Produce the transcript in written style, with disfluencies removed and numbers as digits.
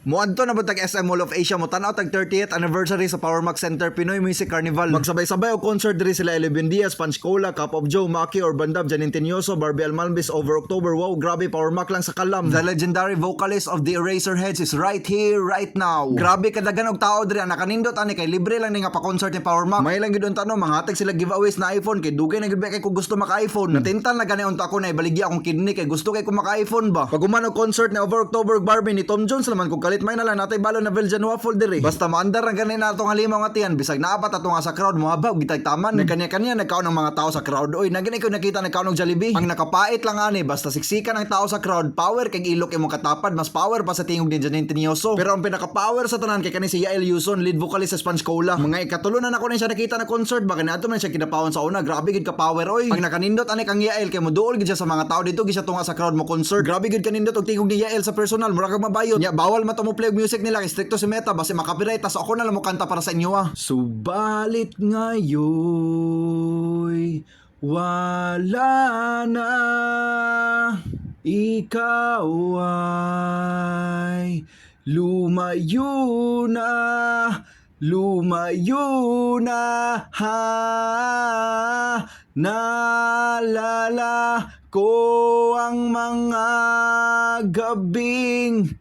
Muadto na butag SM Mall of Asia mo tanaw tag 30th anniversary sa Power Max Center Pinoy Music Carnival. Magsabay-sabay og concert diri sila Eleven Diaz, Punch Cola, Cup of Joe, Maki or Bandab, Janine Tenyoso, Barbie Almalbis over October. Wow, grabe Power Max lang sa kalam. The legendary vocalist of the Eraserheads is right here, right now. Grabe kadagan og tao diri nakanindot ani kay libre lang ni nga pa-concert ni Power Max. May lang gid unta no manghatag sila giveaways na iPhone kay dugay na gid kay ko gusto maka-iPhone. Natintal na gani unta ko na ibaligya akong kidney kay gusto kay ko maka-iPhone ba. Pag umano concert ni over October Barbie ni Tom Jones naman kung kalit may na lang natay balo na Belgian waffle diri. Basta maandar ang ganin na itong halimaw nga tiyan. Bisag naapat ato nga sa crowd mo habaw gitag taman. Nagkanya-kanya nagkaon ng mga tao sa crowd. Oy, nagani ko nakita nagkaon ng Jollibee. Ang nakapait lang ani basta siksikan ang tao sa crowd. Power kay ilok imong katapad, mas power pa sa tingog ni Janine Tenyoso. Pero ang pinaka-power sa tanan kay kani si Yael Yuson, lead vocalist sa Sponge Cola. Mga ikatulunan ako na siya nakita na concert baka nato man siya kinapawon sa una. Grabe gid ka power oy. Ang nakanindot ani kang Yael kay moduol gid siya sa mga tao dito gid siya tunga sa crowd mo concert. Grabe gid kanindot og tingog ni Yael sa personal. Mura kag mabayot. Nya bawal mata mo play og music nila kay stricto si Meta basi makapiright tas ako na lang mo kanta para sa inyo ah. Subalit ngayon wala na, ikaw ay lumayo na, lumayo na, ha. Naalala ko ang mga gabing